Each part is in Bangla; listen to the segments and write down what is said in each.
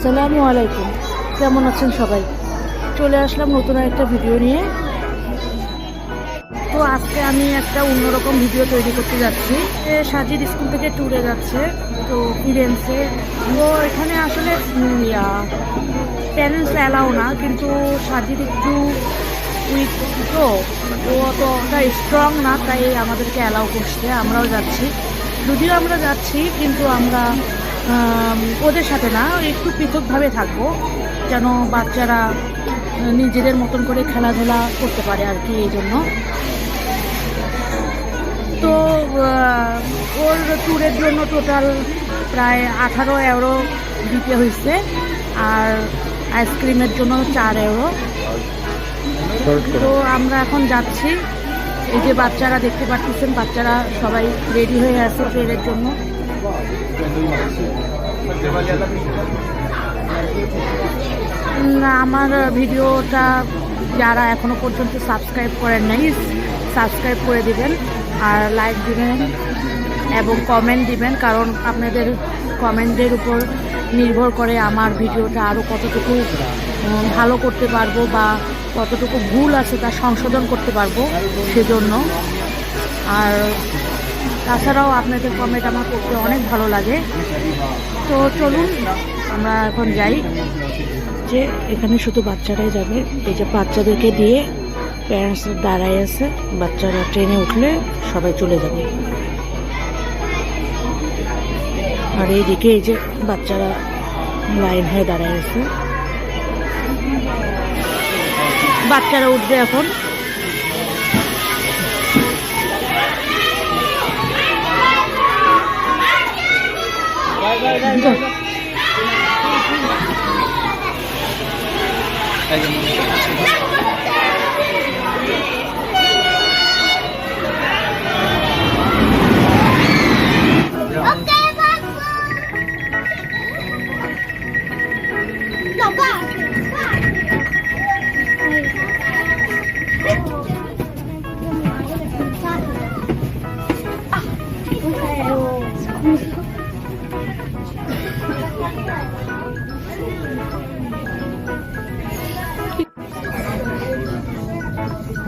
আসসালামু আলাইকুম, কেমন আছেন সবাই? চলে আসলাম নতুন একটা ভিডিও নিয়ে। তো আজকে আমি একটা অন্যরকম ভিডিও তৈরি করতে যাচ্ছি। সাজির স্কুল থেকে ট্যুরে যাচ্ছে, তো ফিরেন্সে। তো এখানে আসলে প্যারেন্টস অ্যালাউ না, কিন্তু সাজির একটু উইক, তো ও অতটা স্ট্রং না, তাই আমাদেরকে অ্যালাউ করছে। আমরাও যাচ্ছি, যদিও আমরা যাচ্ছি কিন্তু আমরা ওদের সাথে না, একটু পৃথকভাবে থাকবো, যেন বাচ্চারা নিজেদের মতন করে খেলাধুলা করতে পারে আর কি, এই জন্য। তো ওর ট্যুরের জন্য টোটাল প্রায় 18 ইউরো দিতে হয়েছে, আর আইসক্রিমের জন্য 4 ইউরো। তো আমরা এখন যাচ্ছি। এই যে বাচ্চারা দেখতে পাচ্ছেন, বাচ্চারা সবাই রেডি হয়ে আছে ট্রেনের জন্য। আমার ভিডিওটা যারা এখনো পর্যন্ত সাবস্ক্রাইব করেন নাই, সাবস্ক্রাইব করে দিবেন, আর লাইক দিবেন এবং কমেন্ট দিবেন, কারণ আপনাদের কমেন্টের উপর নির্ভর করে আমার ভিডিওটা আরও কতটুকু ভালো করতে পারবো বা কতটুকু ভুল আছে তা সংশোধন করতে পারবো, সেজন্য। আর তাছাড়াও আপনাদের কমেন্ট আমার করতে অনেক ভালো লাগে। তো চলুন আমরা এখন যাই। যে এখানে শুধু বাচ্চারাই যাবে, এই যে বাচ্চাদেরকে দিয়ে প্যারেন্টস দাঁড়ায় আছে, বাচ্চারা ট্রেনে উঠলে সবাই চলে যাবে। আর এইদিকে এই যে বাচ্চারা লাইন হয়ে দাঁড়ায় আছে, বাচ্চারা উঠবে এখন।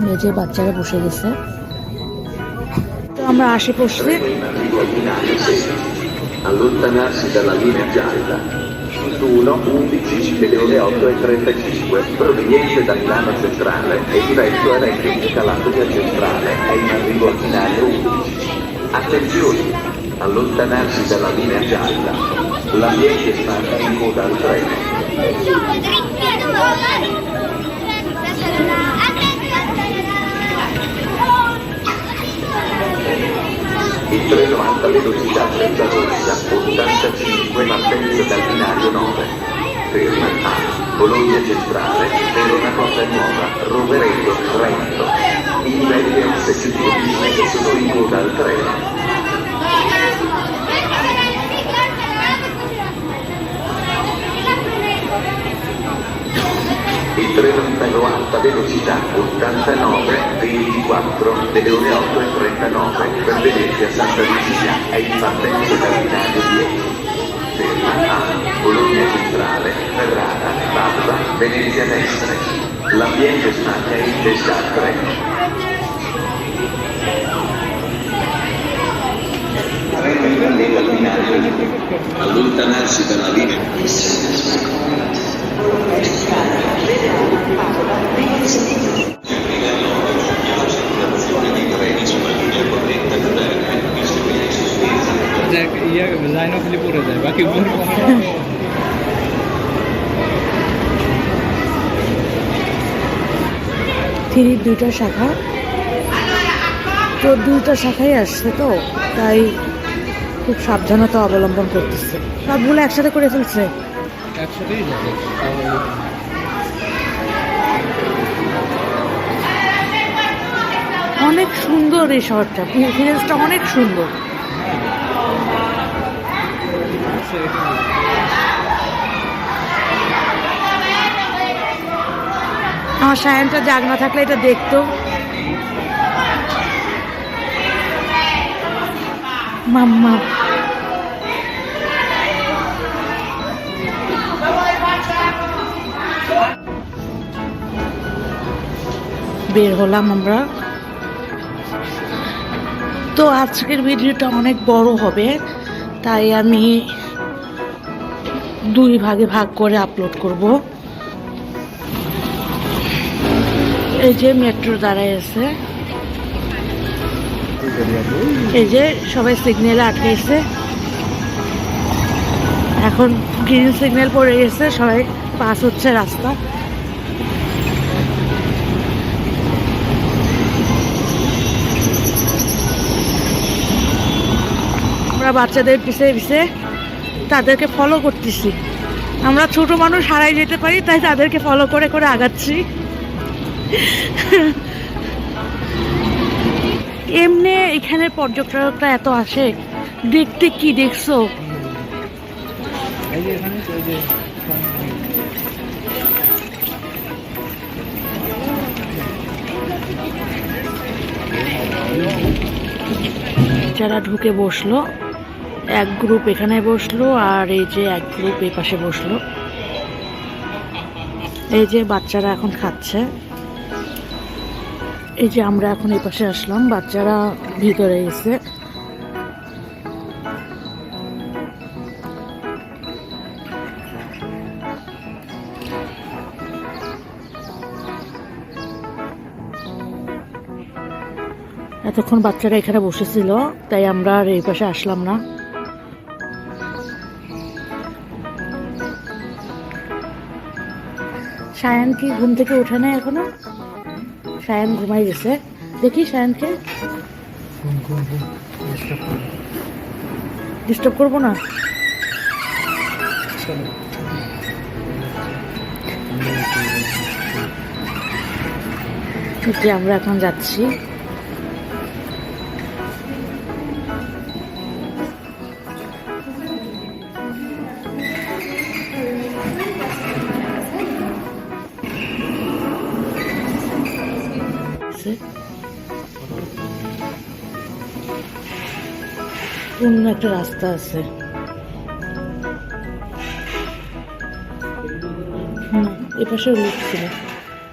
মেঝে বাচ্চারা বসে গেছে, তো আমরা আসে পড়ছি। Allontanarsi dalla linea gialla, su 11 delle ore 8:35, proveniente da Milano Centrale e diretto a Reggio Calabria via Centrale, è in arrivo al binario 11. Attenzione! Allontanarsi dalla linea gialla. L'ambiente sta in coda al treno. Il treno a alta velocità senza corsa 85 partenze dal binario 9. Ferma a Bologna Centrale, Verona Porta Nuova, Rovereto, Trento. I livelli accessibili sono in coda al treno. Il treno a alta velocità 89-24 delle ore 8:39 per Venezia Santa Lucia è in partenza dal binario 10. Ferma a Bologna Centrale, Ferrara, Padova, Venezia Mestre. L'ambiente sta in desastre. Treno in arrivo al binario. Allontanarsi dalla linea. লাইনও খালি পড়ে যায়, বাকি থ্রির 2টা শাখা, তো 2টা শাখায় আসছে, তো তাই খুব সাবধানতা অবলম্বন করতেছে। সবগুলো একসাথে করে ফেলছে, একসাথেই যাবে। অনেক সুন্দর এই শহরটা, ফিরেন্সটা অনেক সুন্দর। আমার সায়নটা জাগ না থাকলে এটা দেখতো। মাম্মা বের হলাম আমরা। তো আজকের ভিডিওটা অনেক বড় হবে, তাই আমি 2 ভাগে ভাগ করে আপলোড করব। এই যে মেট্রো দাঁড়ায় আছে, এই যে সবাই সিগন্যালে আটকেছে, এখন গ্রিন সিগন্যাল পড়ে গেছে, সবাই পাস হচ্ছে রাস্তা। আমরা বাচ্চাদের পিছে পিছে তাদেরকে ফলো করতেছি। আমরা ছোট মানুষ হারাই যেতে পারি, তাই তাদেরকে ফলো করে করে আগাচ্ছি। এমনি এখানে পর্যটকরা এত আসে, দেখতে কি দেখছো? এই যে এখানে তো এই যে যারা ঢুকে বসলো, এক গ্রুপ এখানে বসলো, আর এই যে এক গ্রুপ এই পাশে বসলো। এই যে বাচ্চারা এখন খাচ্ছে। এই যে আমরা এখন এই পাশে আসলাম, বাচ্চারা ভিতরে গেছে। এতক্ষণ বাচ্চারা এখানে বসেছিল, তাই আমরা আর এই পাশে আসলাম না। সায়ান কি ঘুম থেকে ওঠে না এখনো? সায়ান ঘুমাই গেছে। দেখি সায়ানকে ডিস্টার্ব করবো না। যে আমরা এখন যাচ্ছি। অন্য একটা রাস্তা আছে, এপাশেও লিফট ছিল,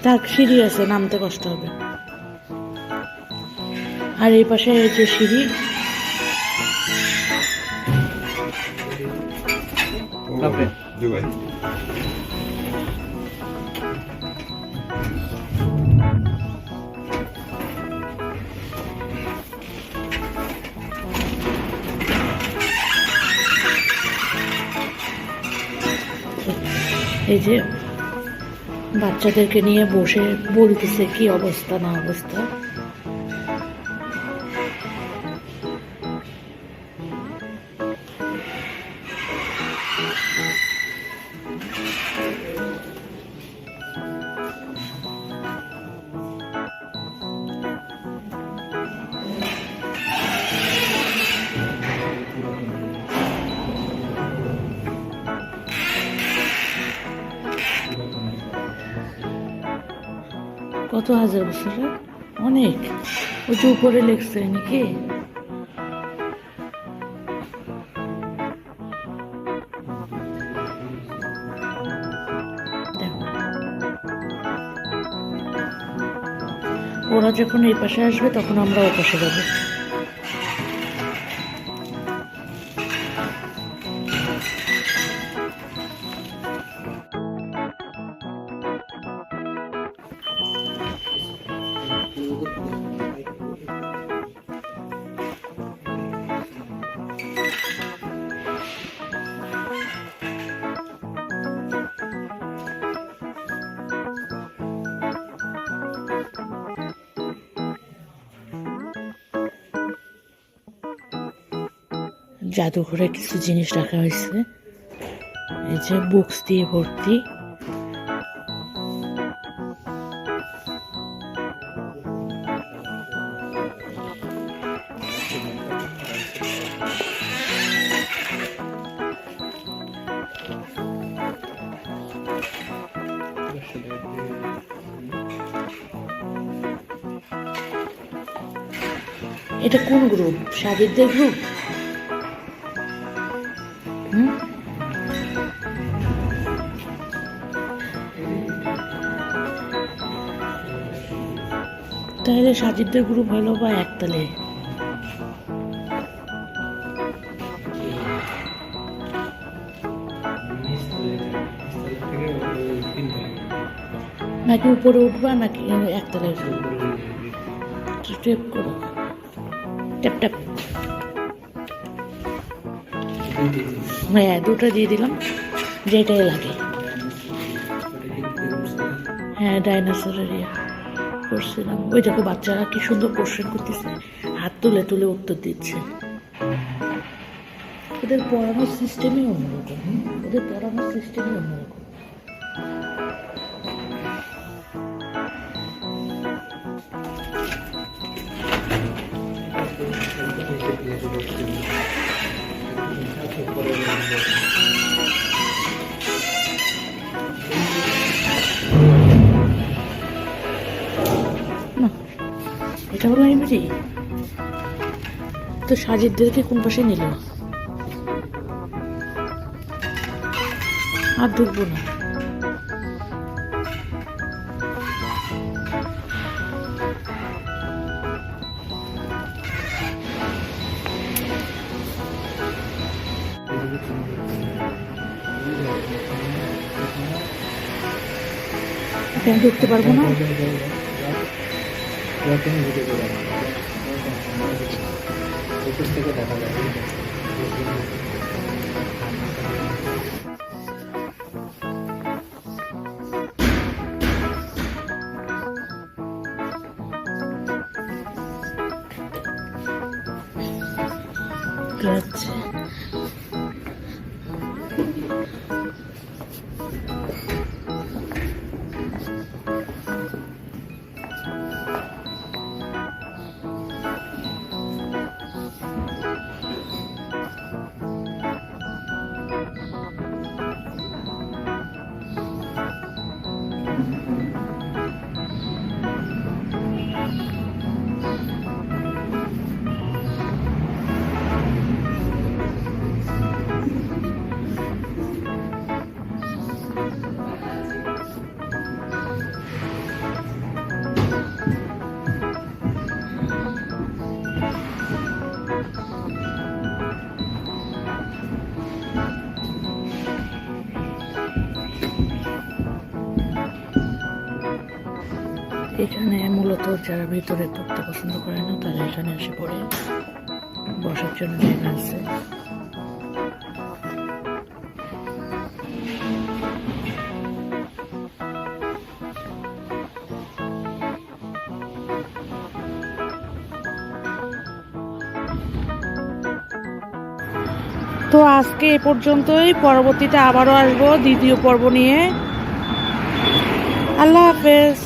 তার সিঁড়ি আছে, নামতে কষ্ট হবে। আর এই পাশে যে সিঁড়ি, এই যে বাচ্চাদেরকে নিয়ে বসে বলতেছে কি অবস্থা না অবস্থা। কত হাজার বছরের? অনেক। ওই যে উপরে লেখছে নাকি? ওরা যখন এই পাশে আসবে তখন আমরা ওই পাশে যাবো। জাদুঘরে কিছু জিনিস রাখা হয়েছে, এই যে বুকস দিয়ে ভর্তি। এটা কোন গ্রুপ? সাজিদদের গ্রুপ? তাহলে সাজিদদের গ্রুপ হলো বা একতালে? নাকি উপরে উঠবা নাকি একতলায় উঠবা? ট্যাপ করো, ট্যাপ ট্যাপ। হ্যাঁ, দুটো দিয়ে দিলাম, যেটাই লাগে। হ্যাঁ, ডাইনোসরের করছিলাম। ওই দেখো বাচ্চারা কি সুন্দর কোশ্চেন করতেছে, হাত তুলে তুলে উত্তর দিচ্ছে। ওদের পড়ানোর সিস্টেমই অন্যরকম, ওদের পড়ানোর সিস্টেমই অন্যরকম। এটা হলো লাইব্রেরি। তো সাজিদদেরকে কোন পাশে নিল? আর ঢুকবো না। আমি ঢুকতে পারবো না। থেকে দেখা যায়। আচ্ছা, এখানে মূলত যারা ভিতরে পড়তে পছন্দ করে না তারা এখানে এসে পড়ে, বসার জন্য জায়গা আছে। তো আজকে এ পর্যন্তই, পরবর্তীতে আবারও আসবো দ্বিতীয় পর্ব নিয়ে। আল্লাহ হাফেজ।